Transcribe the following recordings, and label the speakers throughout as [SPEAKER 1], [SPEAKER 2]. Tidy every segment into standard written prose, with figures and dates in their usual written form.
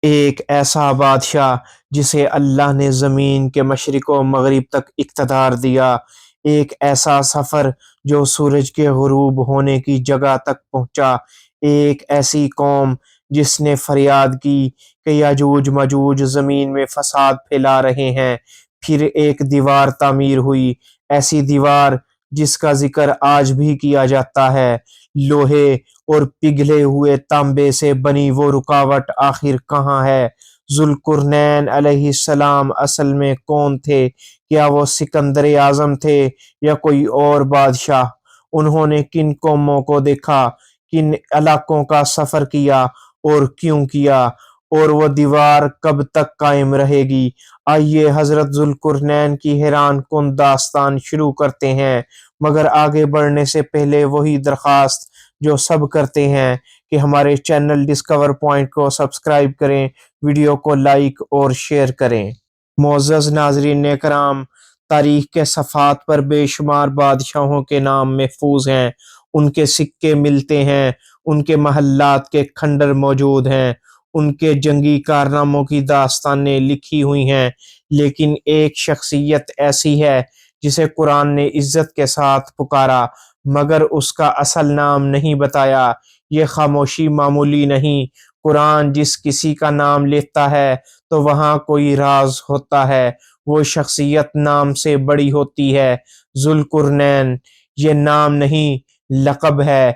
[SPEAKER 1] ایک ایسا بادشاہ جسے اللہ نے زمین کے مشرق و مغرب تک اقتدار دیا، ایک ایسا سفر جو سورج کے غروب ہونے کی جگہ تک پہنچا، ایک ایسی قوم جس نے فریاد کی کہ یاجوج ماجوج زمین میں فساد پھیلا رہے ہیں۔ پھر ایک دیوار تعمیر ہوئی، ایسی دیوار جس کا ذکر آج بھی کیا جاتا ہے۔ لوہے اور پگھلے ہوئے تانبے سے بنی وہ رکاوٹ آخر کہاں ہے؟ ذوالقرنین علیہ السلام اصل میں کون تھے؟ کیا وہ سکندر اعظم تھے یا کوئی اور بادشاہ؟ انہوں نے کن قوموں کو دیکھا، کن علاقوں کا سفر کیا اور کیوں کیا؟ اور وہ دیوار کب تک قائم رہے گی؟ آئیے حضرت ذوالقرنین کی حیران کن داستان شروع کرتے ہیں، مگر آگے بڑھنے سے پہلے وہی درخواست جو سب کرتے ہیں کہ ہمارے چینل ڈسکور پوائنٹ کو سبسکرائب کریں، ویڈیو کو لائک اور شیئر کریں۔ معزز ناظرین کرام، تاریخ کے صفحات پر بے شمار بادشاہوں کے نام محفوظ ہیں، ان کے سکے ملتے ہیں، ان کے محلات کے کھنڈر موجود ہیں، ان کے جنگی کارناموں کی داستانیں لکھی ہوئی ہیں، لیکن ایک شخصیت ایسی ہے جسے قرآن نے عزت کے ساتھ پکارا مگر اس کا اصل نام نہیں بتایا۔ یہ خاموشی معمولی نہیں، قرآن جس کسی کا نام لیتا ہے تو وہاں کوئی راز ہوتا ہے، وہ شخصیت نام سے بڑی ہوتی ہے۔ ذوالقرنین یہ نام نہیں، لقب ہے۔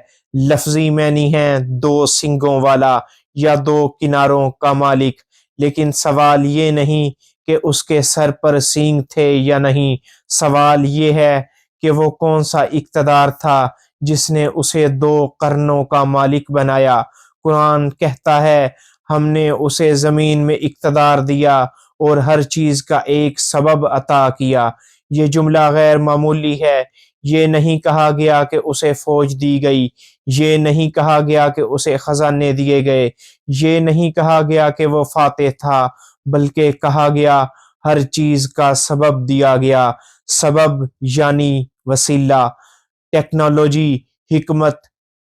[SPEAKER 1] لفظی معنی ہے دو سنگوں والا یا دو کناروں کا مالک، لیکن سوال یہ نہیں کہ اس کے سر پر سینگ تھے یا نہیں، سوال یہ ہے کہ وہ کون سا اقتدار تھا جس نے اسے دو قرنوں کا مالک بنایا۔ قرآن کہتا ہے ہم نے اسے زمین میں اقتدار دیا اور ہر چیز کا ایک سبب عطا کیا۔ یہ جملہ غیر معمولی ہے۔ یہ نہیں کہا گیا کہ اسے فوج دی گئی، یہ نہیں کہا گیا کہ اسے خزانے دیے گئے، یہ نہیں کہا گیا کہ وہ فاتح تھا، بلکہ کہا گیا ہر چیز کا سبب دیا گیا۔ سبب یعنی وسیلہ، ٹیکنالوجی، حکمت،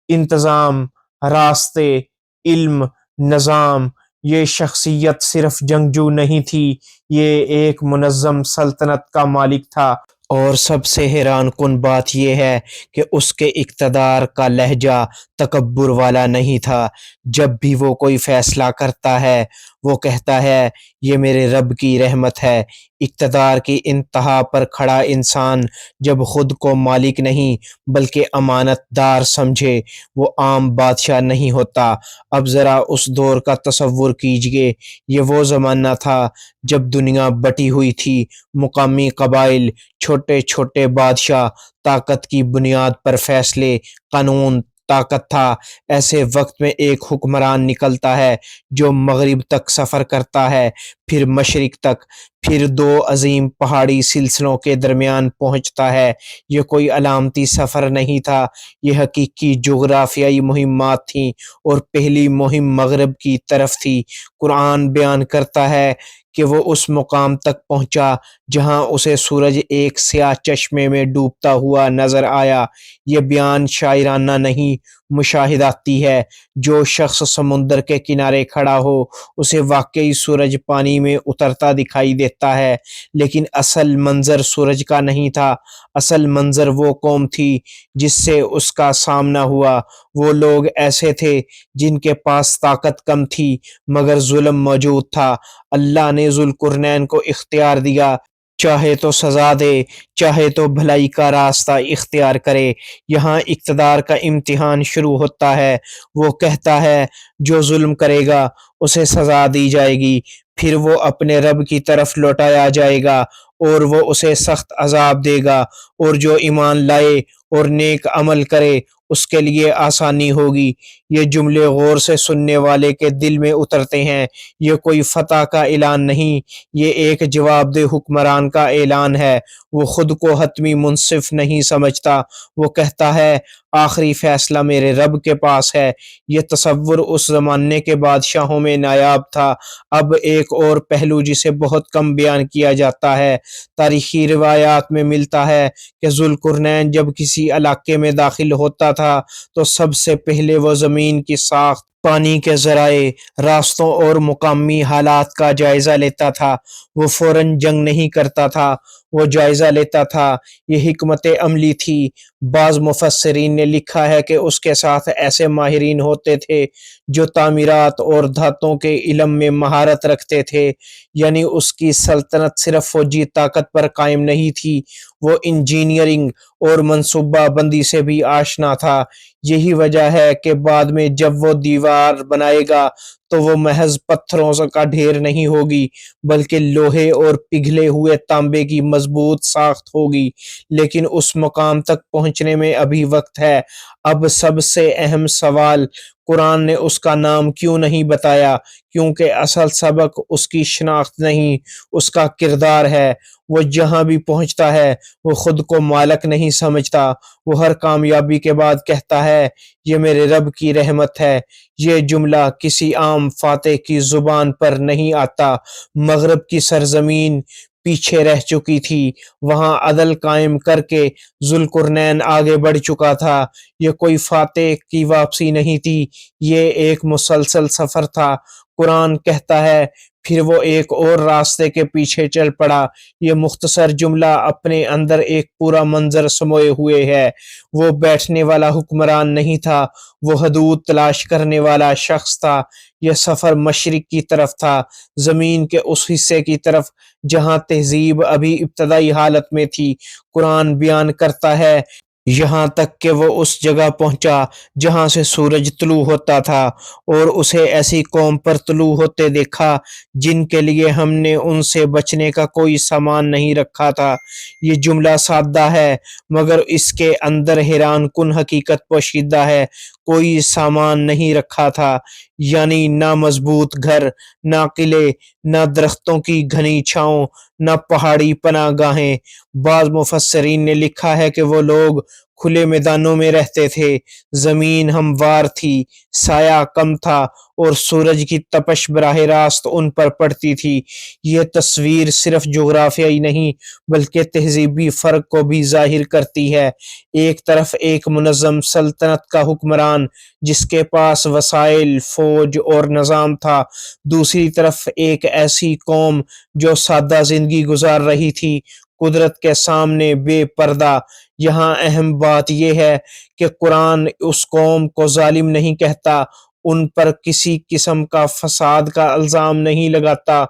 [SPEAKER 1] انتظام، راستے، علم، نظام۔ یہ شخصیت صرف جنگجو نہیں تھی، یہ ایک منظم سلطنت کا مالک تھا۔ اور سب سے حیران کن بات یہ ہے کہ اس کے اقتدار کا لہجہ تکبر والا نہیں تھا۔ جب بھی وہ کوئی فیصلہ کرتا ہے وہ کہتا ہے یہ میرے رب کی رحمت ہے۔ اقتدار کی انتہا پر کھڑا انسان جب خود کو مالک نہیں بلکہ امانت دار سمجھے وہ عام بادشاہ نہیں ہوتا۔ اب ذرا اس دور کا تصور کیجئے، یہ وہ زمانہ تھا جب دنیا بٹی ہوئی تھی، مقامی قبائل، چھوٹے چھوٹے بادشاہ، طاقت کی بنیاد پر فیصلے، قانون، طاقت تھا۔ ایسے وقت میں ایک حکمران نکلتا ہے جو مغرب تک سفر کرتا ہے، پھر مشرق تک، پھر دو عظیم پہاڑی سلسلوں کے درمیان پہنچتا ہے۔ یہ کوئی علامتی سفر نہیں تھا، یہ حقیقی جغرافیائی مہمات تھیں، اور پہلی مہم مغرب کی طرف تھی۔ قرآن بیان کرتا ہے کہ وہ اس مقام تک پہنچا جہاں اسے سورج ایک سیاہ چشمے میں ڈوبتا ہوا نظر آیا۔ یہ بیان شاعرانہ نہیں، مشاہداتی ہے۔ جو شخص سمندر کے کنارے کھڑا ہو اسے واقعی سورج پانی میں اترتا دکھائی دیتا ہے، لیکن اصل منظر سورج کا نہیں تھا، اصل منظر وہ قوم تھی جس سے اس کا سامنا ہوا۔ وہ لوگ ایسے تھے جن کے پاس طاقت کم تھی مگر ظلم موجود تھا۔ اللہ نے ذوالقرنین کو اختیار دیا، چاہے تو سزا دے، چاہے تو بھلائی کا راستہ اختیار کرے۔ یہاں اقتدار کا امتحان شروع ہوتا ہے۔ وہ کہتا ہے جو ظلم کرے گا اسے سزا دی جائے گی، پھر وہ اپنے رب کی طرف لوٹایا جائے گا اور وہ اسے سخت عذاب دے گا، اور جو ایمان لائے اور نیک عمل کرے اس کے لیے آسانی ہوگی۔ یہ جملے غور سے سننے والے کے دل میں اترتے ہیں۔ یہ کوئی فتح کا اعلان نہیں، یہ ایک جواب دہ حکمران کا اعلان ہے۔ وہ خود کو حتمی منصف نہیں سمجھتا، وہ کہتا ہے آخری فیصلہ میرے رب کے پاس ہے۔ یہ تصور اس زمانے کے بادشاہوں میں نایاب تھا۔ اب ایک اور پہلو جسے بہت کم بیان کیا جاتا ہے، تاریخی روایات میں ملتا ہے کہ ذوالقرنین جب کسی علاقے میں داخل ہوتا تھا تو سب سے پہلے وہ زمین کی ساخت پانی کے ذرائع، راستوں اور مقامی حالات کا جائزہ لیتا تھا۔ وہ فوراً جنگ نہیں کرتا تھا، وہ جائزہ لیتا تھا۔ یہ حکمت عملی تھی۔ بعض مفسرین نے لکھا ہے کہ اس کے ساتھ ایسے ماہرین ہوتے تھے جو تعمیرات اور دھاتوں کے علم میں مہارت رکھتے تھے۔ یعنی اس کی سلطنت صرف فوجی طاقت پر قائم نہیں تھی، وہ انجینئرنگ اور منصوبہ بندی سے بھی آشنا تھا۔ یہی وجہ ہے کہ بعد میں جب وہ دیوار بنائے گا تو وہ محض پتھروں کا ڈھیر نہیں ہوگی، بلکہ لوہے اور پگھلے ہوئے تانبے کی مضبوط ساخت ہوگی۔ لیکن اس مقام تک پہنچنے میں ابھی وقت ہے۔ اب سب سے اہم سوال، قرآن نے اس کا نام کیوں نہیں بتایا؟ کیونکہ اصل سبق اس کی شناخت نہیں، اس کا کردار ہے۔ وہ جہاں بھی پہنچتا ہے وہ خود کو مالک نہیں سمجھتا، وہ ہر کامیابی کے بعد کہتا ہے یہ میرے رب کی رحمت ہے۔ یہ جملہ کسی عام فاتح کی زبان پر نہیں آتا۔ مغرب کی سرزمین پیچھے رہ چکی تھی، وہاں عدل قائم کر کے ذوالقرنین آگے بڑھ چکا تھا۔ یہ کوئی فاتح کی واپسی نہیں تھی، یہ ایک مسلسل سفر تھا۔ قرآن کہتا ہے پھر وہ ایک اور راستے کے پیچھے چل پڑا۔ یہ مختصر جملہ اپنے اندر ایک پورا منظر سموئے ہوئے ہے۔ وہ بیٹھنے والا حکمران نہیں تھا، وہ حدود تلاش کرنے والا شخص تھا۔ یہ سفر مشرق کی طرف تھا، زمین کے اس حصے کی طرف جہاں تہذیب ابھی ابتدائی حالت میں تھی۔ قرآن بیان کرتا ہے یہاں تک کہ وہ اس جگہ پہنچا جہاں سے سورج طلوع ہوتا تھا، اور اسے ایسی قوم پر طلوع ہوتے دیکھا جن کے لیے ہم نے ان سے بچنے کا کوئی سامان نہیں رکھا تھا۔ یہ جملہ سادہ ہے مگر اس کے اندر حیران کن حقیقت پوشیدہ ہے۔ کوئی سامان نہیں رکھا تھا، یعنی نہ مضبوط گھر، نہ قلعے، نہ درختوں کی گھنی چھاؤں، نہ پہاڑی پناہ گاہیں۔ بعض مفسرین نے لکھا ہے کہ وہ لوگ کھلے میدانوں میں رہتے تھے، زمین ہموار تھی، سایہ کم تھا اور سورج کی تپش براہ راست ان پر پڑتی تھی۔ یہ تصویر صرف جغرافیائی نہیں بلکہ تہذیبی فرق کو بھی ظاہر کرتی ہے۔ ایک طرف ایک منظم سلطنت کا حکمران جس کے پاس وسائل، فوج اور نظام تھا، دوسری طرف ایک ایسی قوم جو سادہ زندگی گزار رہی تھی، قدرت کے سامنے بے پردہ۔ یہاں اہم بات یہ ہے کہ قرآن اس قوم کو ظالم نہیں کہتا، ان پر کسی قسم کا فساد کا الزام نہیں لگاتا۔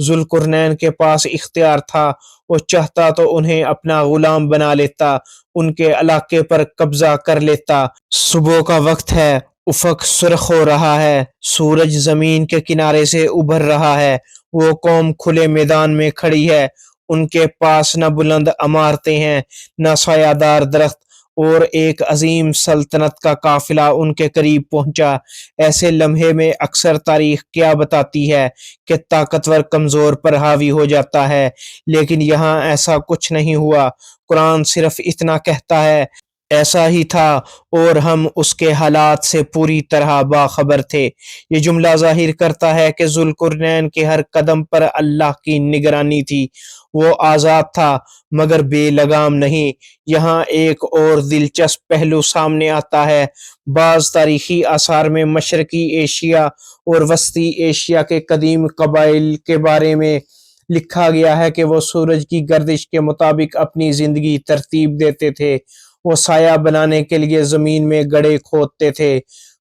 [SPEAKER 1] ذوالقرنین کے پاس اختیار تھا، وہ چاہتا تو انہیں اپنا غلام بنا لیتا، ان کے علاقے پر قبضہ کر لیتا۔ صبح کا وقت ہے، افق سرخ ہو رہا ہے، سورج زمین کے کنارے سے ابھر رہا ہے۔ وہ قوم کھلے میدان میں کھڑی ہے، ان کے پاس نہ بلند عمارتیں ہیں، نہ سایہ دار درخت، اور ایک عظیم سلطنت کا قافلہ ان کے قریب پہنچا۔ ایسے لمحے میں اکثر تاریخ کیا بتاتی ہے کہ طاقتور کمزور پر حاوی ہو جاتا ہے، لیکن یہاں ایسا کچھ نہیں ہوا۔ قرآن صرف اتنا کہتا ہے ایسا ہی تھا اور ہم اس کے حالات سے پوری طرح باخبر تھے۔ یہ جملہ ظاہر کرتا ہے کہ ذوالقرنین کے ہر قدم پر اللہ کی نگرانی تھی۔ وہ آزاد تھا مگر بے لگام نہیں۔ یہاں ایک اور دلچسپ پہلو سامنے آتا ہے۔ بعض تاریخی آثار میں مشرقی ایشیا اور وسطی ایشیا کے قدیم قبائل کے بارے میں لکھا گیا ہے کہ وہ سورج کی گردش کے مطابق اپنی زندگی ترتیب دیتے تھے۔ وہ سایہ بنانے کے لیے زمین میں گڑھے کھودتے تھے،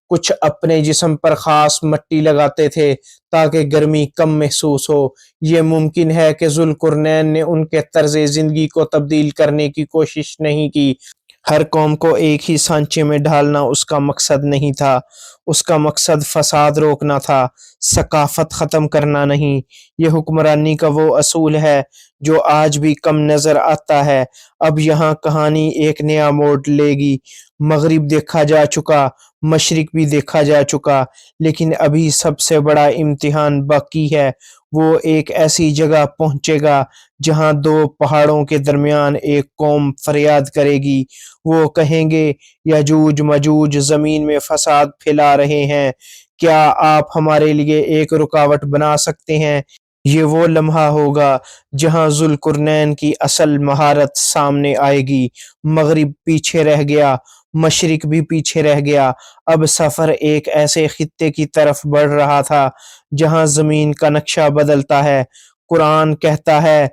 [SPEAKER 1] کچھ اپنے جسم پر خاص مٹی لگاتے تھے تاکہ گرمی کم محسوس ہو۔ یہ ممکن ہے کہ ذوالقرنین نے ان کے طرز زندگی کو تبدیل کرنے کی کوشش نہیں کی۔ ہر قوم کو ایک ہی سانچے میں ڈھالنا اس کا مقصد نہیں تھا، اس کا مقصد فساد روکنا تھا، ثقافت ختم کرنا نہیں۔ یہ حکمرانی کا وہ اصول ہے جو آج بھی کم نظر آتا ہے۔ اب یہاں کہانی ایک نیا موڑ لے گی۔ مغرب دیکھا جا چکا، مشرق بھی دیکھا جا چکا، لیکن ابھی سب سے بڑا امتحان باقی ہے۔ وہ ایک ایسی جگہ پہنچے گا جہاں دو پہاڑوں کے درمیان ایک قوم فریاد کرے گی۔ وہ کہیں گے یاجوج ماجوج زمین میں فساد پھیلا رہے ہیں، کیا آپ ہمارے لیے ایک رکاوٹ بنا سکتے ہیں؟ یہ وہ لمحہ ہوگا جہاں ذوالقرنین کی اصل مہارت سامنے آئے گی۔ مغرب پیچھے رہ گیا، مشرق بھی پیچھے رہ گیا۔ اب سفر ایک ایسے خطے کی طرف بڑھ رہا تھا جہاں زمین کا نقشہ بدلتا ہے۔ قرآن کہتا ہے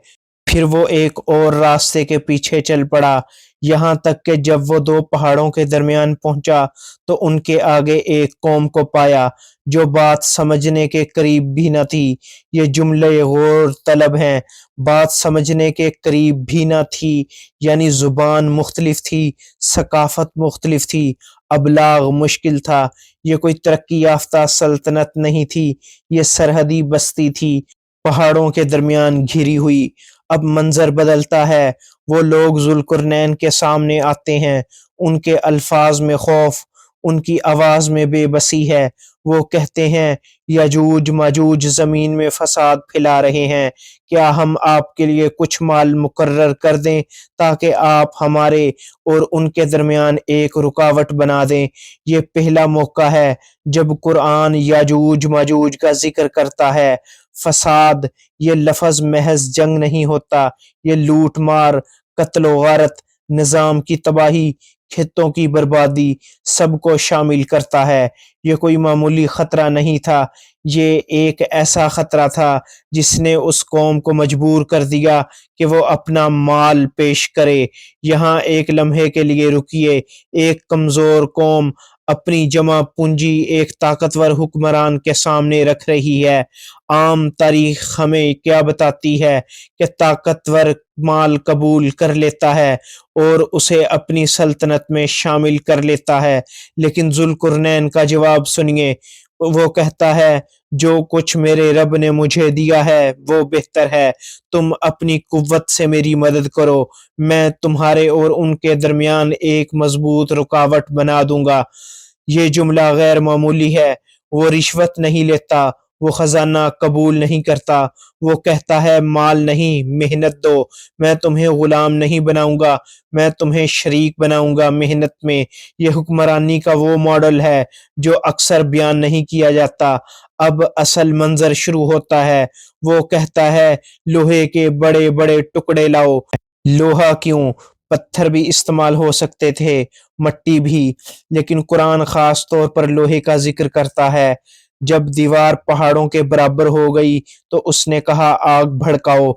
[SPEAKER 1] پھر وہ ایک اور راستے کے پیچھے چل پڑا، یہاں تک کہ جب وہ دو پہاڑوں کے درمیان پہنچا تو ان کے آگے ایک قوم کو پایا جو بات سمجھنے کے قریب بھی نہ تھی۔ یہ جملے غور طلب ہیں، بات سمجھنے کے قریب بھی نہ تھی، یعنی زبان مختلف تھی، ثقافت مختلف تھی، ابلاغ مشکل تھا۔ یہ کوئی ترقی یافتہ سلطنت نہیں تھی، یہ سرحدی بستی تھی، پہاڑوں کے درمیان گھری ہوئی۔ اب منظر بدلتا ہے، وہ لوگ ذوالقرنین کے سامنے آتے ہیں، ان کے الفاظ میں خوف، ان کی آواز میں بے بسی ہے۔ وہ کہتے ہیں یاجوج ماجوج زمین میں فساد پھیلا رہے ہیں، کیا ہم آپ کے لیے کچھ مال مقرر کر دیں تاکہ آپ ہمارے اور ان کے درمیان ایک رکاوٹ بنا دیں۔ یہ پہلا موقع ہے جب قرآن یاجوج ماجوج کا ذکر کرتا ہے۔ فساد، یہ لفظ محض جنگ نہیں ہوتا، یہ لوٹ مار، قتل و غارت، نظام کی تباہی، کھیتوں کی بربادی، سب کو شامل کرتا ہے۔ یہ کوئی معمولی خطرہ نہیں تھا، یہ ایک ایسا خطرہ تھا جس نے اس قوم کو مجبور کر دیا کہ وہ اپنا مال پیش کرے۔ یہاں ایک لمحے کے لیے رکیے۔ ایک کمزور قوم اپنی جمع پونجی ایک طاقتور حکمران کے سامنے رکھ رہی ہے۔ عام تاریخ ہمیں کیا بتاتی ہے کہ طاقتور مال قبول کر لیتا ہے اور اسے اپنی سلطنت میں شامل کر لیتا ہے، لیکن ذوالقرنین کا جواب سنیے۔ وہ کہتا ہے جو کچھ میرے رب نے مجھے دیا ہے وہ بہتر ہے، تم اپنی قوت سے میری مدد کرو، میں تمہارے اور ان کے درمیان ایک مضبوط رکاوٹ بنا دوں گا۔ یہ جملہ غیر معمولی ہے۔ وہ رشوت نہیں لیتا، وہ خزانہ قبول نہیں کرتا، وہ کہتا ہے مال نہیں، محنت دو، میں تمہیں غلام نہیں بناؤں گا، میں تمہیں شریک بناؤں گا محنت میں۔ یہ حکمرانی کا وہ ماڈل ہے جو اکثر بیان نہیں کیا جاتا۔ اب اصل منظر شروع ہوتا ہے۔ وہ کہتا ہے لوہے کے بڑے بڑے ٹکڑے لاؤ۔ لوہا کیوں، پتھر بھی استعمال ہو سکتے تھے، مٹی بھی، لیکن قرآن خاص طور پر لوہے کا ذکر کرتا ہے۔ جب دیوار پہاڑوں کے برابر ہو گئی تو اس نے کہا آگ بھڑکاؤ۔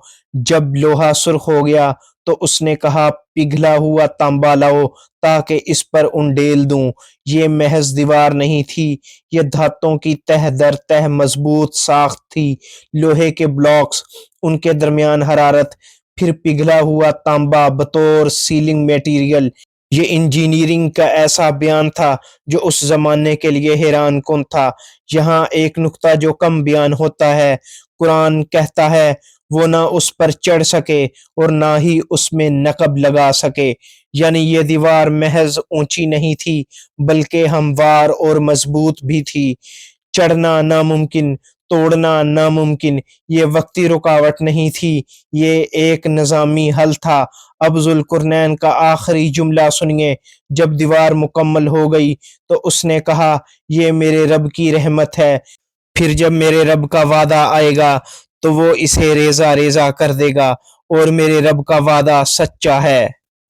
[SPEAKER 1] جب لوہا سرخ ہو گیا تو اس نے کہا پگھلا ہوا تانبا لاؤ تاکہ اس پر انڈیل دوں۔ یہ محض دیوار نہیں تھی، یہ دھاتوں کی تہ در تہ مضبوط ساخت تھی، لوہے کے بلاکس، ان کے درمیان حرارت، پھر پگھلا ہوا تانبا بطور سیلنگ میٹیریل۔ یہ انجینئرنگ کا ایسا بیان تھا جو اس زمانے کے لیے حیران کن تھا۔ یہاں ایک نقطہ جو کم بیان ہوتا ہے۔ قرآن کہتا ہے وہ نہ اس پر چڑھ سکے اور نہ ہی اس میں نقب لگا سکے، یعنی یہ دیوار محض اونچی نہیں تھی بلکہ ہموار اور مضبوط بھی تھی۔ چڑھنا ناممکن، توڑنا ناممکن، یہ وقتی رکاوٹ نہیں تھی، یہ ایک نظامی حل تھا۔ اب ذوالقرنین کا آخری جملہ سنیے۔ جب دیوار مکمل ہو گئی تو اس نے کہا یہ میرے رب کی رحمت ہے، پھر جب میرے رب کا وعدہ آئے گا تو وہ اسے ریزہ ریزہ کر دے گا، اور میرے رب کا وعدہ سچا ہے۔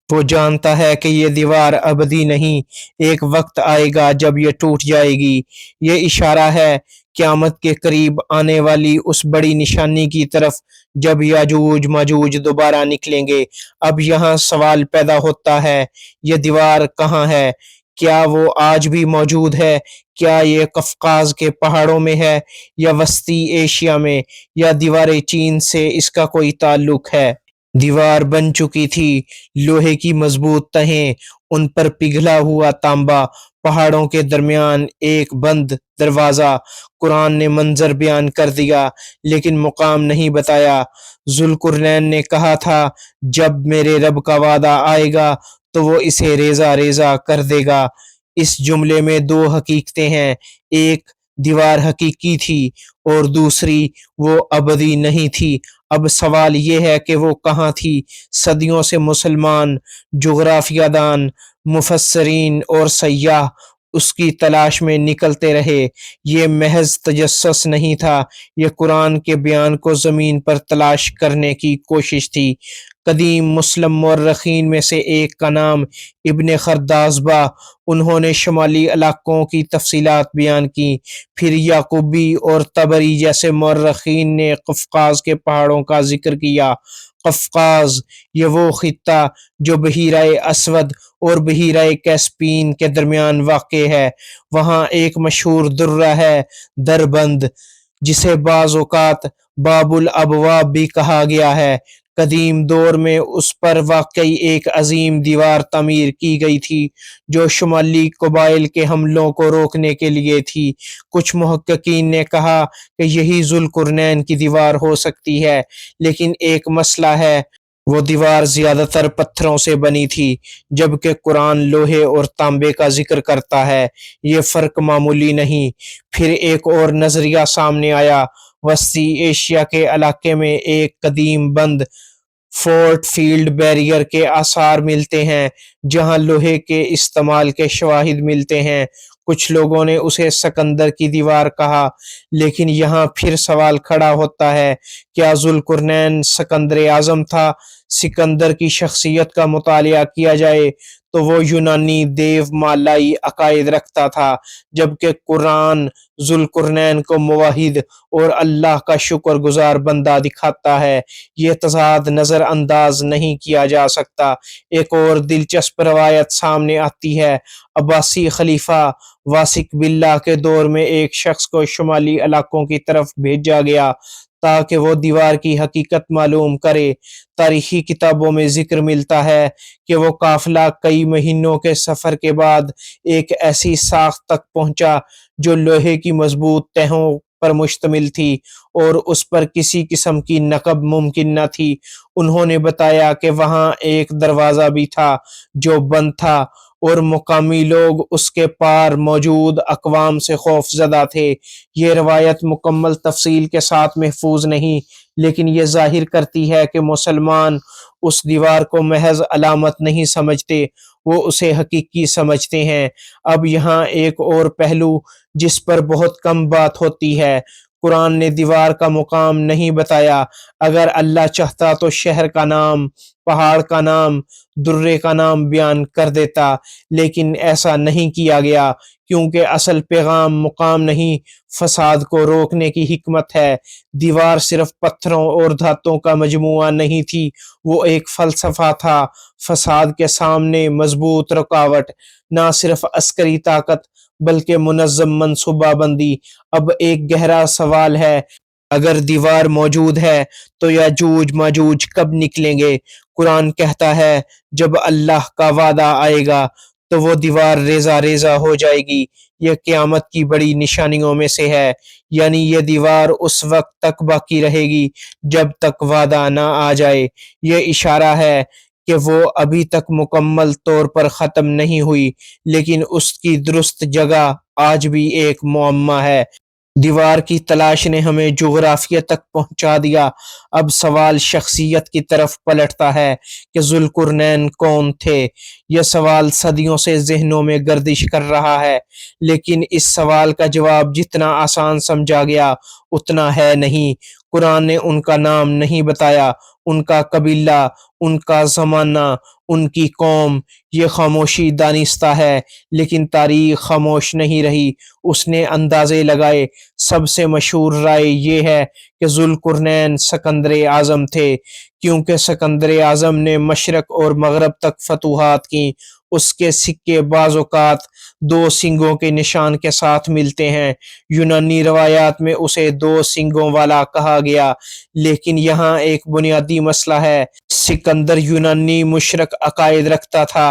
[SPEAKER 1] وہ جانتا ہے کہ یہ دیوار ابدی نہیں، ایک وقت آئے گا جب یہ ٹوٹ جائے گی۔ یہ اشارہ ہے قیامت کے قریب آنے والی اس بڑی نشانی کی طرف جب یاجوج ماجوج دوبارہ نکلیں گے۔ اب یہاں سوال پیدا ہوتا ہے یہ دیوار کہاں ہے؟ کیا وہ آج بھی موجود ہے؟ کیا یہ قفقاز کے پہاڑوں میں ہے یا وسطی ایشیا میں، یا دیوار چین سے اس کا کوئی تعلق ہے؟ دیوار بن چکی تھی، لوہے کی مضبوط تہیں، ان پر پگھلا ہوا تانبا، پہاڑوں کے درمیان ایک بند دروازہ۔ قرآن نے منظر بیان کر دیا لیکن مقام نہیں بتایا۔ ذوالقرنین نے کہا تھا جب میرے رب کا وعدہ آئے گا تو وہ اسے ریزہ ریزہ کر دے گا۔ اس جملے میں دو حقیقتیں ہیں، ایک دیوار حقیقی تھی اور دوسری وہ ابدی نہیں تھی۔ اب سوال یہ ہے کہ وہ کہاں تھی؟ صدیوں سے مسلمان، جغرافیہ دان، مفسرین اور سیاح اس کی تلاش میں نکلتے رہے۔ یہ محض تجسس نہیں تھا، یہ قرآن کے بیان کو زمین پر تلاش کرنے کی کوشش تھی۔ قدیم مسلم مورخین میں سے ایک کا نام ابن خرداسبہ، انہوں نے شمالی علاقوں کی تفصیلات بیان کی۔ پھر یعقوبی اور طبری جیسے مورخین نے قفقاز کے پہاڑوں کا ذکر کیا۔ قفقاز یہ وہ خطہ جو بحیرہ اسود اور بحیرہ کیسپین کے درمیان واقع ہے۔ وہاں ایک مشہور درہ ہے دربند، جسے بعض اوقات باب الابواب بھی کہا گیا ہے۔ قدیم دور میں اس پر واقعی ایک عظیم دیوار تعمیر کی گئی تھی جو شمالی قبائل کے حملوں کو روکنے کے لیے تھی۔ کچھ محققین نے کہا کہ یہی ذوالقرنین کی دیوار ہو سکتی ہے، لیکن ایک مسئلہ ہے، وہ دیوار زیادہ تر پتھروں سے بنی تھی، جبکہ قرآن لوہے اور تانبے کا ذکر کرتا ہے۔ یہ فرق معمولی نہیں۔ پھر ایک اور نظریہ سامنے آیا۔ وسطی ایشیا کے علاقے میں ایک قدیم بند فورٹ فیلڈ بیریئر کے آثار ملتے ہیں، جہاں لوہے کے استعمال کے شواہد ملتے ہیں۔ کچھ لوگوں نے اسے سکندر کی دیوار کہا، لیکن یہاں پھر سوال کھڑا ہوتا ہے، کیا ذوالقرنین سکندر اعظم تھا؟ سکندر کی شخصیت کا مطالعہ کیا جائے تو وہ یونانی دیو مالائی عقائد رکھتا تھا، جبکہ قرآن ذوالقرنین کو موحد اور اللہ کا شکر گزار بندہ دکھاتا ہے۔ یہ تضاد نظر انداز نہیں کیا جا سکتا۔ ایک اور دلچسپ روایت سامنے آتی ہے۔ عباسی خلیفہ واثق باللہ کے دور میں ایک شخص کو شمالی علاقوں کی طرف بھیجا گیا تاکہ وہ دیوار کی حقیقت معلوم کرے۔ تاریخی کتابوں میں ذکر ملتا ہے کہ وہ قافلہ کئی مہینوں کے سفر کے بعد ایک ایسی ساخت تک پہنچا جو لوہے کی مضبوط تہوں پر مشتمل تھی اور اس پر کسی قسم کی نقب ممکن نہ تھی۔ انہوں نے بتایا کہ وہاں ایک دروازہ بھی تھا جو بند تھا اور مقامی لوگ اس کے پار موجود اقوام سے خوف زدہ تھے۔ یہ روایت مکمل تفصیل کے ساتھ محفوظ نہیں، لیکن یہ ظاہر کرتی ہے کہ مسلمان اس دیوار کو محض علامت نہیں سمجھتے، وہ اسے حقیقی سمجھتے ہیں۔ اب یہاں ایک اور پہلو جس پر بہت کم بات ہوتی ہے، قرآن نے دیوار کا مقام نہیں بتایا۔ اگر اللہ چاہتا تو شہر کا نام، پہاڑ کا نام، درے کا نام بیان کر دیتا، لیکن ایسا نہیں کیا گیا، کیونکہ اصل پیغام مقام نہیں، فساد کو روکنے کی حکمت ہے۔ دیوار صرف پتھروں اور دھاتوں کا مجموعہ نہیں تھی، وہ ایک فلسفہ تھا۔ فساد کے سامنے مضبوط رکاوٹ، نہ صرف عسکری طاقت بلکہ منظم منصوبہ بندی۔ اب ایک گہرا سوال ہے، اگر دیوار موجود ہے تو یاجوج ماجوج کب نکلیں گے؟ قرآن کہتا ہے جب اللہ کا وعدہ آئے گا تو وہ دیوار ریزہ ریزہ ہو جائے گی۔ یہ قیامت کی بڑی نشانیوں میں سے ہے، یعنی یہ دیوار اس وقت تک باقی رہے گی جب تک وعدہ نہ آ جائے۔ یہ اشارہ ہے کہ وہ ابھی تک مکمل طور پر ختم نہیں ہوئی، لیکن اس کی درست جگہ آج بھی ایک معمہ ہے۔ دیوار کی تلاش نے ہمیں جغرافیہ تک پہنچا دیا۔ اب سوال شخصیت کی طرف پلٹتا ہے کہ ذوالقرنین کون تھے۔ یہ سوال صدیوں سے ذہنوں میں گردش کر رہا ہے، لیکن اس سوال کا جواب جتنا آسان سمجھا گیا اتنا ہے نہیں۔ قرآن نے ان کا نام نہیں بتایا، ان کا قبیلہ، ان کا زمانہ، ان کی قوم۔ یہ خاموشی دانستہ ہے، لیکن تاریخ خاموش نہیں رہی، اس نے اندازے لگائے۔ سب سے مشہور رائے یہ ہے کہ ذوالقرنین سکندر اعظم تھے، کیونکہ سکندر اعظم نے مشرق اور مغرب تک فتوحات کیں۔ اس کے سکے بعض اوقات دو سنگوں کے نشان کے ساتھ ملتے ہیں۔ یونانی روایات میں اسے دو سنگوں والا کہا گیا، لیکن یہاں ایک بنیادی مسئلہ ہے۔ سکندر یونانی مشرک عقائد رکھتا تھا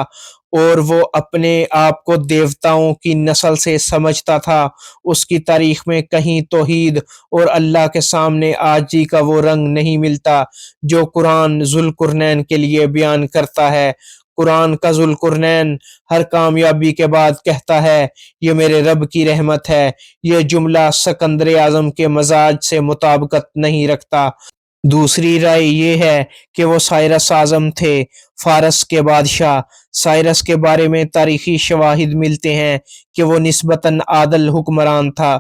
[SPEAKER 1] اور وہ اپنے آپ کو دیوتاؤں کی نسل سے سمجھتا تھا۔ اس کی تاریخ میں کہیں توحید اور اللہ کے سامنے عاجزی کا وہ رنگ نہیں ملتا جو قرآن ذوالقرنین کے لیے بیان کرتا ہے۔ قرآن کا ذوالقرنین ہر کامیابی کے بعد کہتا ہے، یہ میرے رب کی رحمت ہے۔ یہ جملہ سکندر اعظم کے مزاج سے مطابقت نہیں رکھتا۔ دوسری رائے یہ ہے کہ وہ سائرس اعظم تھے، فارس کے بادشاہ۔ سائرس کے بارے میں تاریخی شواہد ملتے ہیں کہ وہ نسبتاً عادل حکمران تھا۔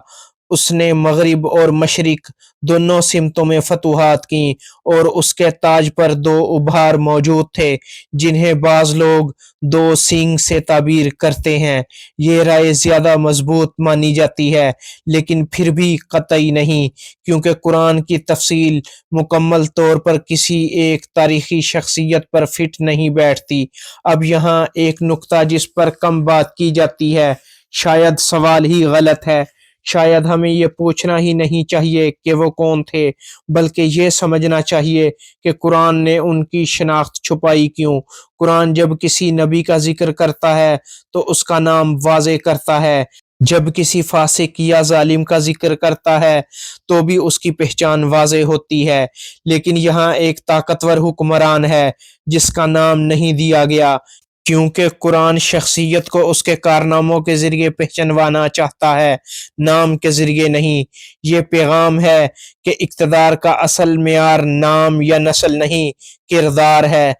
[SPEAKER 1] اس نے مغرب اور مشرق دونوں سمتوں میں فتوحات کیں، اور اس کے تاج پر دو ابھار موجود تھے جنہیں بعض لوگ دو سینگ سے تعبیر کرتے ہیں۔ یہ رائے زیادہ مضبوط مانی جاتی ہے، لیکن پھر بھی قطعی نہیں، کیونکہ قرآن کی تفصیل مکمل طور پر کسی ایک تاریخی شخصیت پر فٹ نہیں بیٹھتی۔ اب یہاں ایک نکتہ جس پر کم بات کی جاتی ہے، شاید سوال ہی غلط ہے۔ شاید ہمیں یہ پوچھنا ہی نہیں چاہیے کہ وہ کون تھے، بلکہ یہ سمجھنا چاہیے کہ قرآن نے ان کی شناخت چھپائی کیوں۔ قرآن جب کسی نبی کا ذکر کرتا ہے تو اس کا نام واضح کرتا ہے، جب کسی فاسق یا ظالم کا ذکر کرتا ہے تو بھی اس کی پہچان واضح ہوتی ہے۔ لیکن یہاں ایک طاقتور حکمران ہے جس کا نام نہیں دیا گیا، کیونکہ قرآن شخصیت کو اس کے کارناموں کے ذریعے پہچانوانا چاہتا ہے، نام کے ذریعے نہیں۔ یہ پیغام ہے کہ اقتدار کا اصل معیار نام یا نسل نہیں، کردار ہے۔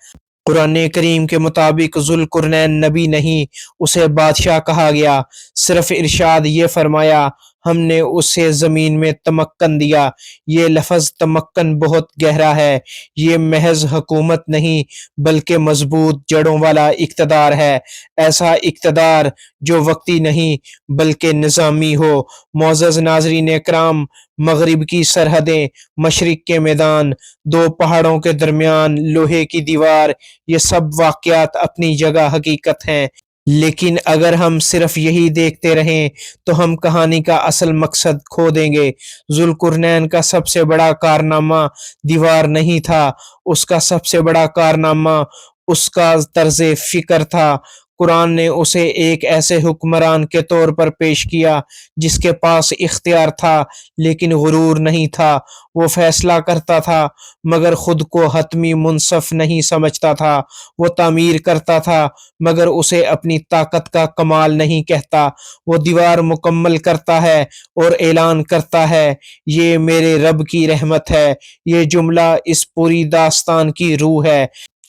[SPEAKER 1] قرآن کریم کے مطابق ذوالقرنین نبی نہیں، اسے بادشاہ کہا گیا۔ صرف ارشاد یہ فرمایا، ہم نے اسے زمین میں تمکن دیا۔ یہ لفظ تمکن بہت گہرا ہے۔ یہ محض حکومت نہیں، بلکہ مضبوط جڑوں والا اقتدار ہے۔ ایسا اقتدار جو وقتی نہیں بلکہ نظامی ہو۔ معزز ناظرین اکرام، مغرب کی سرحدیں، مشرق کے میدان، دو پہاڑوں کے درمیان لوہے کی دیوار، یہ سب واقعات اپنی جگہ حقیقت ہیں، لیکن اگر ہم صرف یہی دیکھتے رہیں تو ہم کہانی کا اصل مقصد کھو دیں گے۔ ذوالقرنین کا سب سے بڑا کارنامہ دیوار نہیں تھا، اس کا سب سے بڑا کارنامہ اس کا طرز فکر تھا۔ قرآن نے اسے ایک ایسے حکمران کے طور پر پیش کیا جس کے پاس اختیار تھا لیکن غرور نہیں تھا۔ وہ فیصلہ کرتا تھا مگر خود کو حتمی منصف نہیں سمجھتا تھا۔ وہ تعمیر کرتا تھا مگر اسے اپنی طاقت کا کمال نہیں کہتا۔ وہ دیوار مکمل کرتا ہے اور اعلان کرتا ہے، یہ میرے رب کی رحمت ہے۔ یہ جملہ اس پوری داستان کی روح ہے۔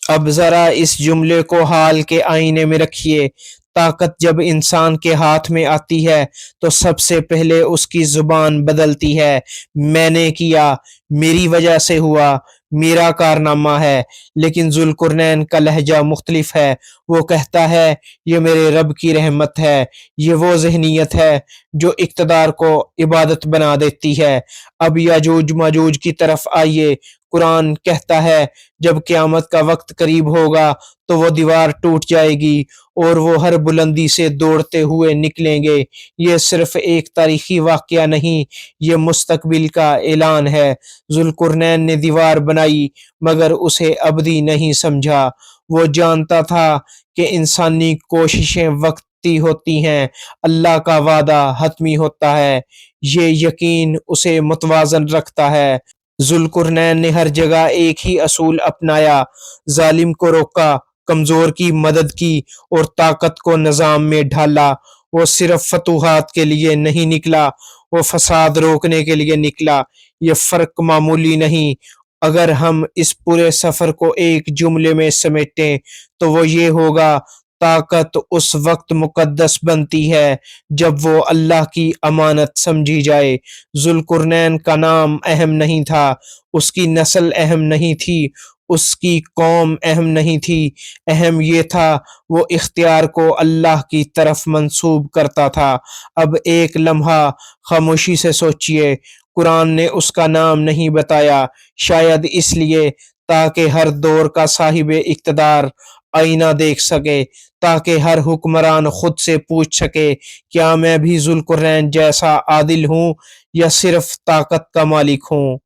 [SPEAKER 1] اب ذرا اس جملے کو حال کے آئینے میں رکھیے۔ طاقت جب انسان کے ہاتھ میں آتی ہے تو سب سے پہلے اس کی زبان بدلتی ہے۔ میں نے کیا، میری وجہ سے ہوا، میرا کارنامہ ہے۔ لیکن ذوالقرنین کا لہجہ مختلف ہے۔ وہ کہتا ہے، یہ میرے رب کی رحمت ہے۔ یہ وہ ذہنیت ہے جو اقتدار کو عبادت بنا دیتی ہے۔ اب یاجوج ماجوج کی طرف آئیے۔ قرآن کہتا ہے، جب قیامت کا وقت قریب ہوگا تو وہ دیوار ٹوٹ جائے گی اور وہ ہر بلندی سے دوڑتے ہوئے نکلیں گے۔ یہ صرف ایک تاریخی واقعہ نہیں، یہ مستقبل کا اعلان ہے۔ ذوالقرنین نے دیوار بنائی مگر اسے ابدی نہیں سمجھا۔ وہ جانتا تھا کہ انسانی کوششیں وقتی ہوتی ہیں، اللہ کا وعدہ حتمی ہوتا ہے۔ یہ یقین اسے متوازن رکھتا ہے۔ ذوالقرنین نے ہر جگہ ایک ہی اصول اپنایا، ظالم کو روکا، کمزور کی مدد کی اور طاقت کو نظام میں ڈھالا۔ وہ صرف فتوحات کے لیے نہیں نکلا، وہ فساد روکنے کے لیے نکلا۔ یہ فرق معمولی نہیں۔ اگر ہم اس پورے سفر کو ایک جملے میں سمیٹیں تو وہ یہ ہوگا، طاقت اس وقت مقدس بنتی ہے جب وہ اللہ کی امانت سمجھی جائے۔ ذوالقرنین کا نام اہم نہیں تھا، اس کی نسل اہم نہیں تھی، اس کی قوم اہم نہیں تھی۔ اہم یہ تھا وہ اختیار کو اللہ کی طرف منسوب کرتا تھا۔ اب ایک لمحہ خاموشی سے سوچئے، قرآن نے اس کا نام نہیں بتایا، شاید اس لیے تاکہ ہر دور کا صاحب اقتدار آئینہ دیکھ سکے، تاکہ ہر حکمران خود سے پوچھ سکے، کیا میں بھی ذوالقرنین جیسا عادل ہوں یا صرف طاقت کا مالک ہوں؟